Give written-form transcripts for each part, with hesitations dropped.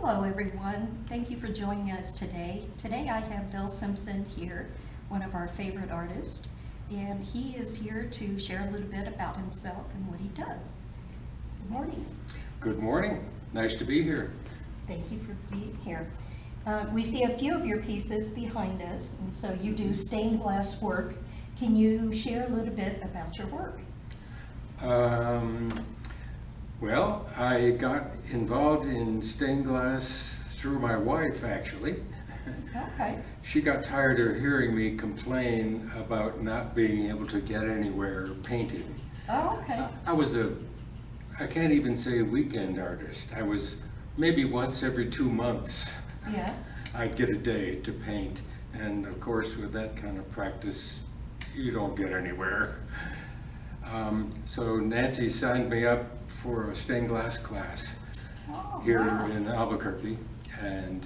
Hello everyone, thank you for joining us today. Today I have Bill Simpson here, one of our favorite artists, and he is here to share a little bit about himself and what he does. Good morning. Good morning. Nice to be here. Thank you for being here. We see a few of your pieces behind us, and so you do stained glass work. Can you share a little bit about your work? Well, I got involved in stained glass through my wife, actually. Okay. She got tired of hearing me complain about not being able to get anywhere painting. Oh, okay. I can't even say weekend artist. I was maybe once every 2 months. Yeah. I'd get a day to paint. And of course, with that kind of practice, you don't get anywhere. So Nancy signed me up for a stained glass class here in Albuquerque, and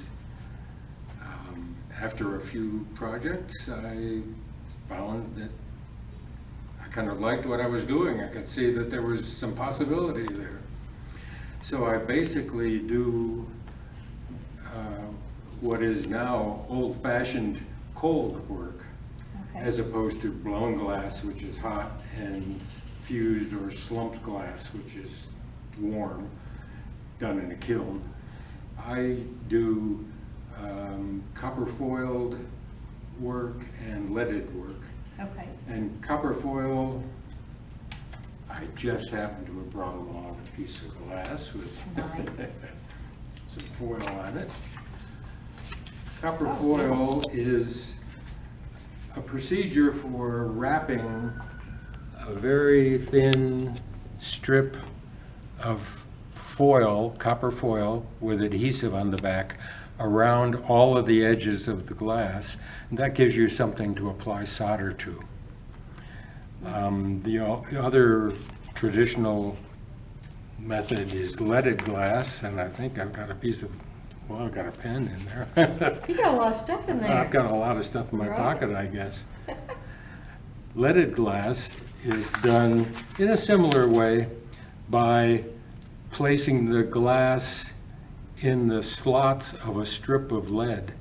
after a few projects I found that I kind of liked what I was doing. I could see that there was some possibility there. So I basically do what is now old-fashioned cold work, as opposed to blown glass, which is hot, and fused or slumped glass, which is warm, done in a kiln. I do copper foiled work and leaded work. Okay. And copper foil, I just happen to have brought along a piece of glass with Nice. some foil on it. Copper foil is a procedure for wrapping a very thin strip of foil, copper foil, with adhesive on the back around all of the edges of the glass. And that gives you something to apply solder to. The other traditional method is leaded glass, and I think I've got a piece of, well, I've got a pen in there. You got a lot of stuff in there. I've got a lot of stuff in my pocket, I guess. Leaded glass is done in a similar way by placing the glass in the slots of a strip of lead.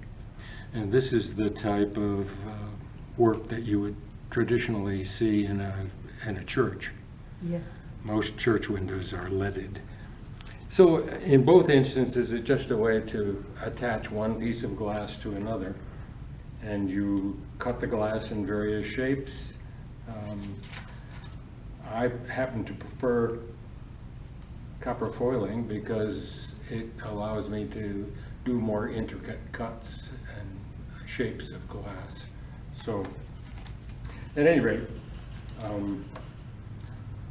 And this is the type of work that you would traditionally see in a church. Yeah. Most church windows are leaded. So in both instances, it's just a way to attach one piece of glass to another. And you cut the glass in various shapes. I happen to prefer copper foiling because it allows me to do more intricate cuts and shapes of glass. So at any rate,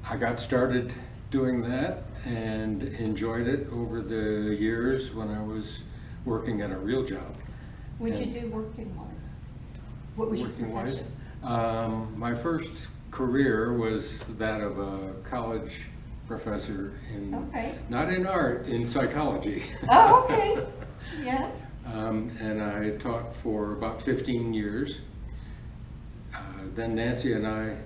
I got started doing that and enjoyed it over the years when I was working at a real job. What did you do working-wise? What was your profession? My first career was that of a college professor in, not in art, in psychology. Oh, okay. Yeah. And I taught for about 15 years. Then Nancy and I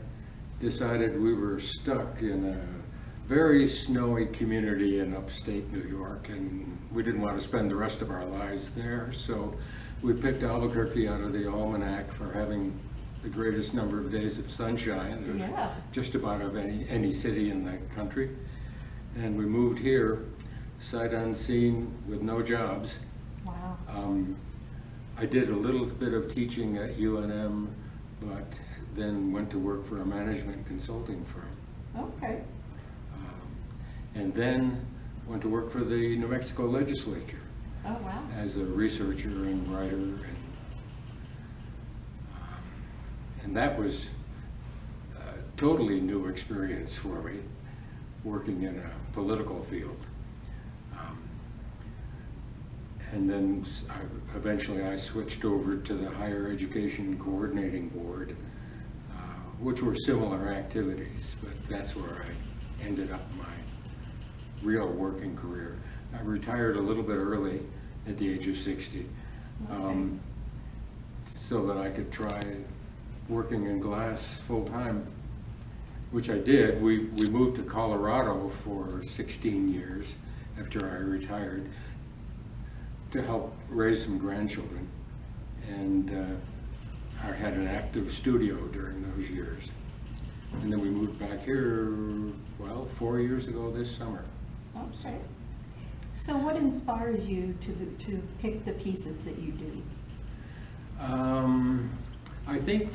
decided we were stuck in a very snowy community in upstate New York, and we didn't want to spend the rest of our lives there. So we picked Albuquerque out of the almanac for having the greatest number of days of sunshine of just about of any city in the country. And we moved here, sight unseen, with no jobs. Wow. I did a little bit of teaching at UNM, but then went to work for a management consulting firm. Okay. And then went to work for the New Mexico legislature. Oh, wow. As a researcher and writer. And that was a totally new experience for me, working in a political field. And then eventually I switched over to the Higher Education Coordinating Board, which were similar activities, but that's where I ended up my real working career. I retired a little bit early at the age of 60, so that I could try working in glass full-time, which I did. We moved to Colorado for 16 years after I retired. to help raise some grandchildren. And I had an active studio during those years. And then we moved back here, well, 4 years ago this summer. Okay. So what inspires you to pick the pieces that you do? I think,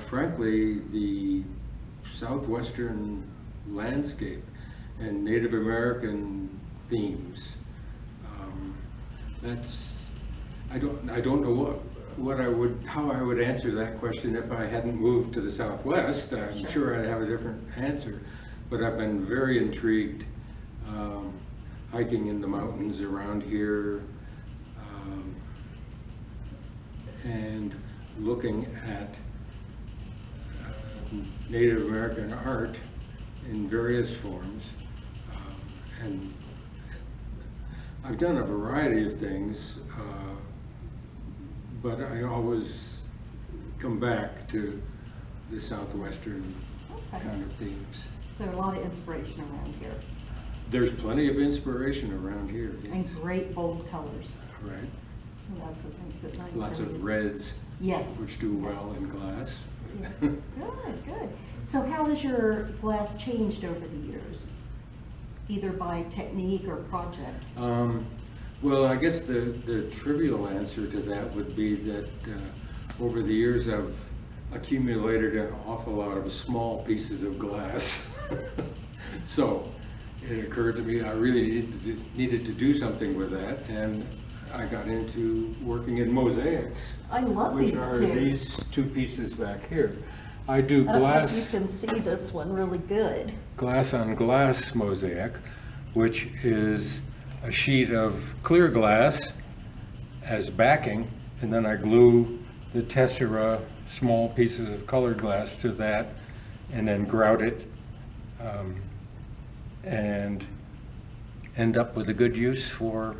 frankly, the southwestern landscape and Native American themes. I don't know how I would answer that question if I hadn't moved to the Southwest. I'm sure I'd have a different answer, but I've been very intrigued hiking in the mountains around here and looking at Native American art in various forms. And I've done a variety of things, but I always come back to the southwestern kind of themes. There's a lot of inspiration around here. There's plenty of inspiration around here. Yes. And great bold colors. Right. So that's what makes it nice. Lots for of me. reds, Yes. which do Yes. well in glass. Yes. Good, good. So how has your glass changed over the years? Either by technique or project? Well, I guess the trivial answer to that would be that over the years I've accumulated an awful lot of small pieces of glass. So it occurred to me I really needed to do something with that, and I got into working in mosaics. I love which these are two. these two pieces back here. I do I don't know if you glass. can see this one really good. Glass on glass mosaic, which is a sheet of clear glass as backing, and then I glue the tessera, small pieces of colored glass to that, and then grout it, and end up with a good use for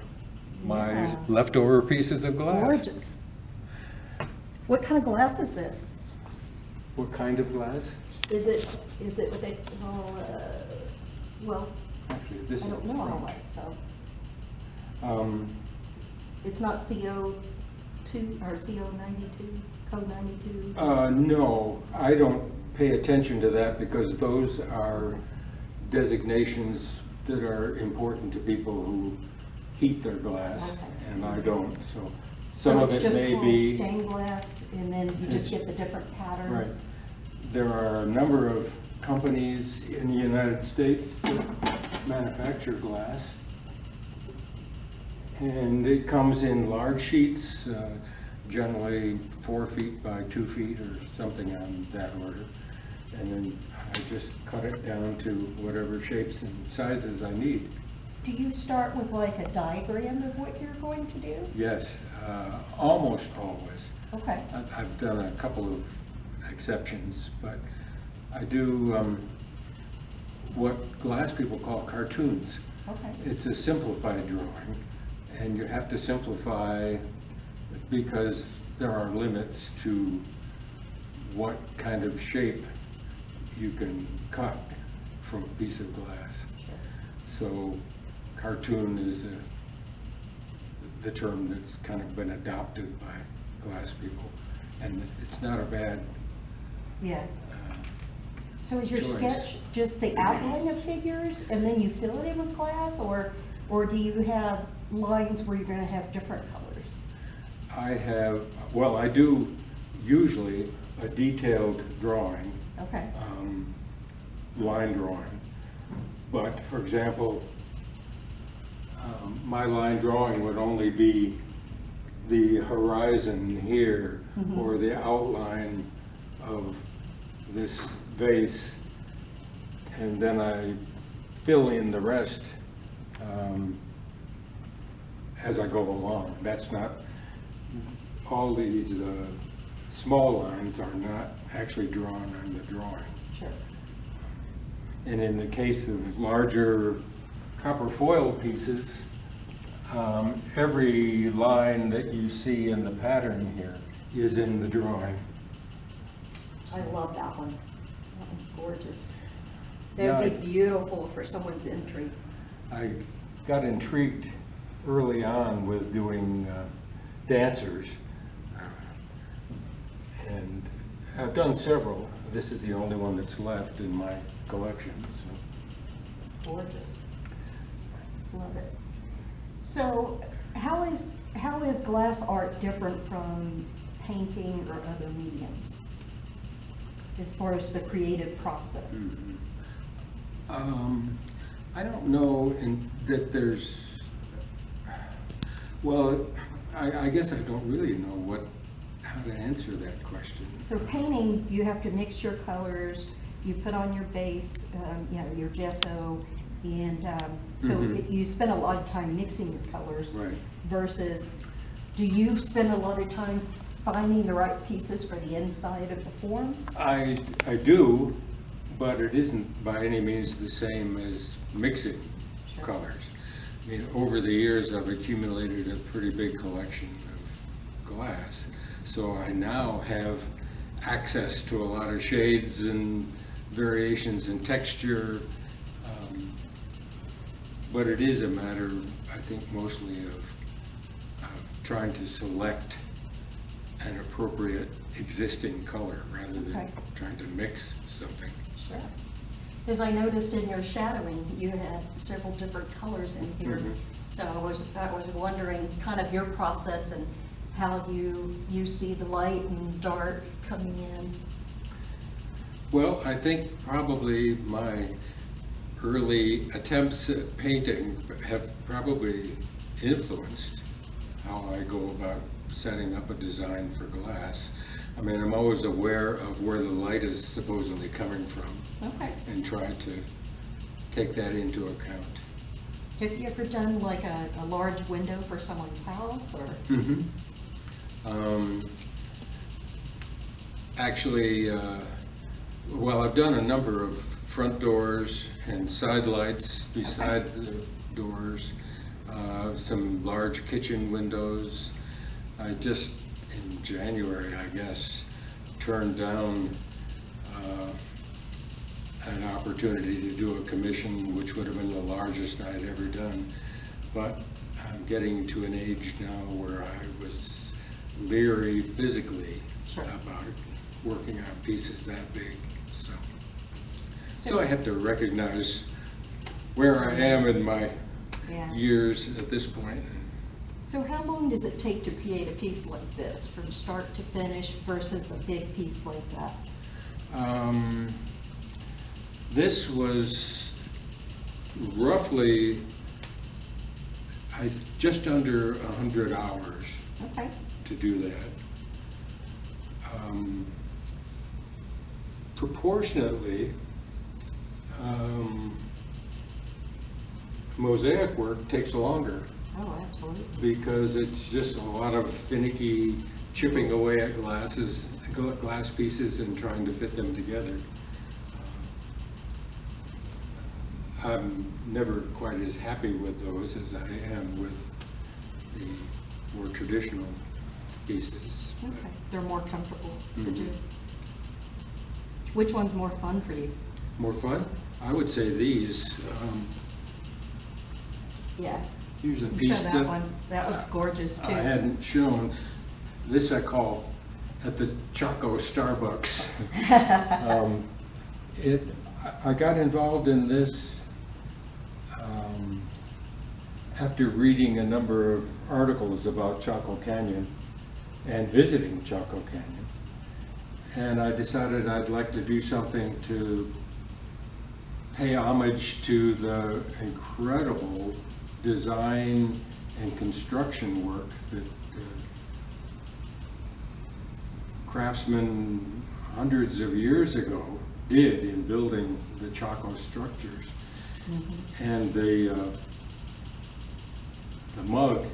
my Yeah. leftover pieces of glass. Gorgeous. What kind of glass is this? What kind of glass? Is it what they call, well, Actually, this I is don't the know how front. much, so. Um, It's not CO2 or CO92, code 92? No, I don't pay attention to that because those are designations that are important to people who heat their glass, Okay. and I don't, so some So of it's it just may called be. stained glass, and then you just It's- get the different Right. patterns? There are a number of companies in the United States that manufacture glass. And it comes in large sheets, generally 4 feet by 2 feet or something on that order. And then I just cut it down to whatever shapes and sizes I need. Do you start with like a diagram of what you're going to do? Yes, almost always. Okay, I've done a couple of exceptions, but I do what glass people call cartoons. okay. It's a simplified drawing, and you have to simplify because there are limits to what kind of shape you can cut from a piece of glass. So cartoon is the term that's kind of been adopted by glass people, and it's not a bad Yeah. So is your choice. sketch just the outline of figures and then you fill it in with glass, or do you have lines where you're gonna have different colors? I do usually a detailed drawing, Okay, line drawing. But for example, my line drawing would only be the horizon here or the outline of this vase, and then I fill in the rest as I go along. That's not, all these small lines are not actually drawn on the drawing. sure. And in the case of larger copper foil pieces, every line that you see in the pattern here is in the drawing. I love that one. That one's gorgeous. Yeah, That would be beautiful for someone's entry. I got intrigued early on with doing dancers. And I've done several. This is the only one that's left in my collection. So. Gorgeous. Love it. So how is glass art different from painting or other mediums as far as the creative process? Mm-hmm. I don't know that there's, well, I guess I don't really know how to answer that question. So painting, you have to mix your colors, you put on your base, your gesso, and you spend a lot of time mixing your colors. Right. Versus, do you spend a lot of time finding the right pieces for the inside of the forms? I do, but it isn't by any means the same as mixing Sure. colors. I mean, over the years, I've accumulated a pretty big collection of glass, so I now have access to a lot of shades and variations in texture, but it is a matter, I think, mostly of trying to select an appropriate existing color rather than Okay. trying to mix something. Sure. Because I noticed in your shadowing, you had several different colors in here. Mhm. So I was wondering kind of your process and how you see the light and dark coming in. Well, I think probably my early attempts at painting have probably influenced how I go about setting up a design for glass. I mean, I'm always aware of where the light is supposedly coming from Okay. and try to take that into account. Have you ever done like a large window for someone's house or? Mm-hmm. Actually, well, I've done a number of front doors and side lights beside the doors, some large kitchen windows. I just, in January, I guess, turned down an opportunity to do a commission, which would have been the largest I'd ever done. But I'm getting to an age now where I was leery physically Sure. about working on pieces that big. So I have to recognize where I am in my Yeah. years at this point. So how long does it take to create a piece like this from start to finish versus a big piece like that? This was roughly just under 100 hours Okay. to do that. Proportionately, mosaic work takes longer Oh, absolutely. because it's just a lot of finicky chipping away at glass pieces and trying to fit them together. I'm never quite as happy with those as I am with the more traditional pieces. Okay. They're more comfortable to Mhm. do. Which one's more fun for you? More fun? I would say these. Yeah. Here's a Show piece that that one. That one's gorgeous too. I hadn't shown. This I call at the Choco Starbucks. I got involved in this after reading a number of articles about Chaco Canyon and visiting Chaco Canyon. And I decided I'd like to do something to pay homage to the incredible design and construction work that craftsmen hundreds of years ago did in building the Chaco structures. Mhm. And the mug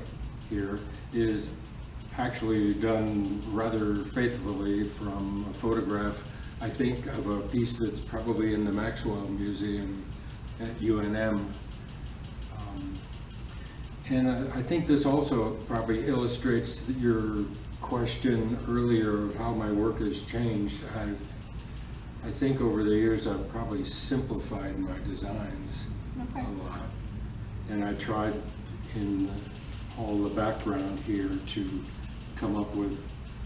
here is actually done rather faithfully from a photograph, I think, of a piece that's probably in the Maxwell Museum at UNM. And I think this also probably illustrates your question earlier of how my work has changed. I think over the years I've probably simplified my designs Okay. a lot. And I tried in all the background here to come up with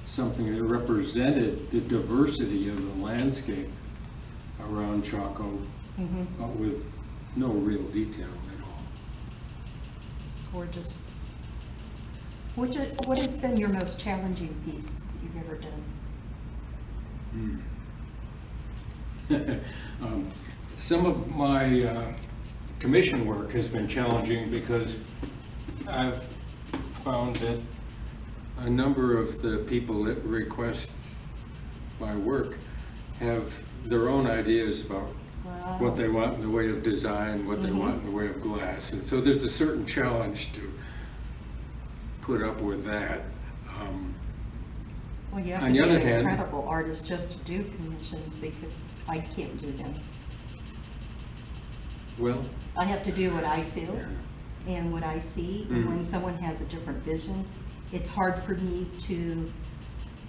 something that represented the diversity of the landscape around Chaco, but with no real detail at all. Gorgeous. What has been your most challenging piece you've ever done? Some of my commission work has been challenging because I've found that a number of the people that request my work have their own ideas about Wow. what they want in the way of design, what they want in the way of glass. And so there's a certain challenge to put up with that. Well, you have On to the be other an hand- incredible artist just to do commissions, because I can't do them. Well, I have to do what I feel and what I see, and when someone has a different vision, it's hard for me to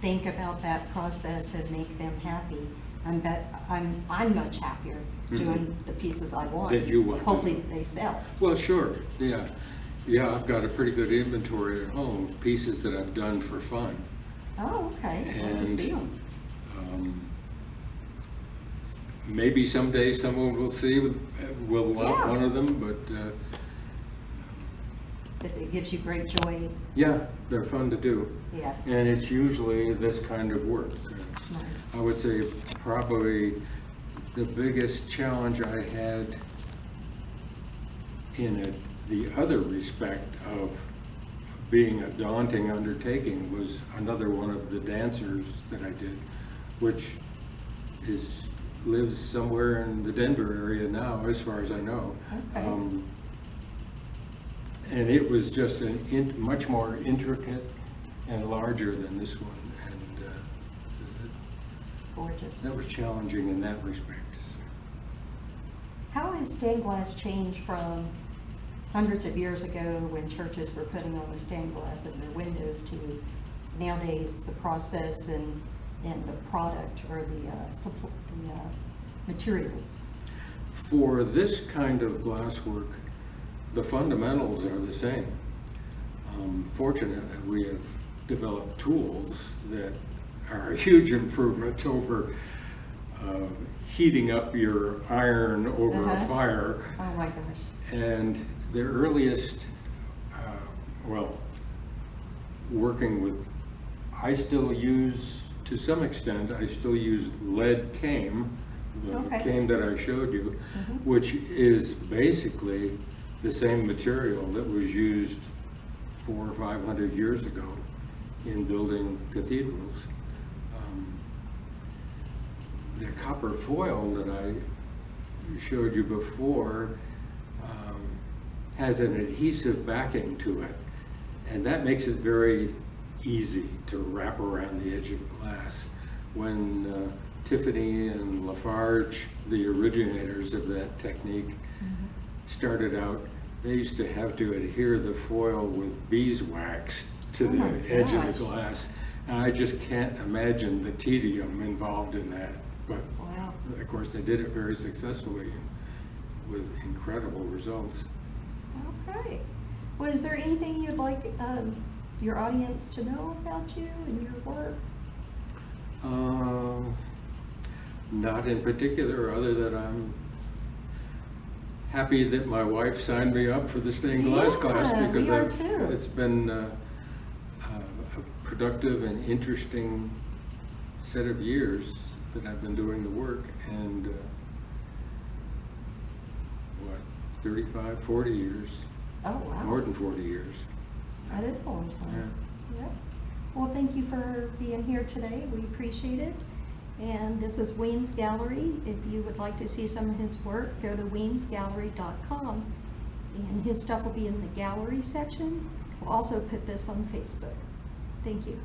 think about that process and make them happy. I'm much happier doing the pieces I want. That you want to Hopefully do. they sell. well, sure, yeah. Yeah, I've got a pretty good inventory at home, of pieces that I've done for fun. Oh, okay, I'd like to And- see them. Maybe someday someone will will want Yeah. one of them, but But it gives you great joy, yeah, they're fun to do. yeah, And it's usually this kind of work. nice. I would say probably the biggest challenge I had in the other respect of being a daunting undertaking was another one of the dancers that I did, which lives somewhere in the Denver area now, as far as I know. Okay. And it was just much more intricate and larger than this one, and Gorgeous. that was challenging in that respect. How has stained glass changed from hundreds of years ago when churches were putting on the stained glass in their windows to nowadays the process and the product or the materials? For this kind of glasswork, the fundamentals are the same. Fortunately, we have developed tools that are a huge improvement over heating up your iron over a fire. Oh my gosh. And the earliest, working with, I still use, to some extent, I still use lead cane, the Okay. cane that I showed you, which is basically the same material that was used 400 or 500 years ago in building cathedrals. The copper foil that I showed you before has an adhesive backing to it, and that makes it very easy to wrap around the edge of glass. When Tiffany and Lafarge, the originators of that technique, started out, they used to have to adhere the foil with beeswax to Oh my the edge of gosh. the glass. And I just can't imagine the tedium involved in that. But Wow. of course, they did it very successfully with incredible results. Okay. Well, is there anything you'd like your audience to know about you and your work? Not in particular, other than I'm happy that my wife signed me up for the stained glass class, Yeah, because we are too. it's been a productive and interesting set of years that I've been doing the work, and 35, 40 years, Oh, wow. more than 40 years. That is a long Yeah. time. Yep. Well, thank you for being here today. We appreciate it. And this is Ween's Gallery. If you would like to see some of his work, go to weensgallery.com. And his stuff will be in the gallery section. We'll also put this on Facebook. Thank you.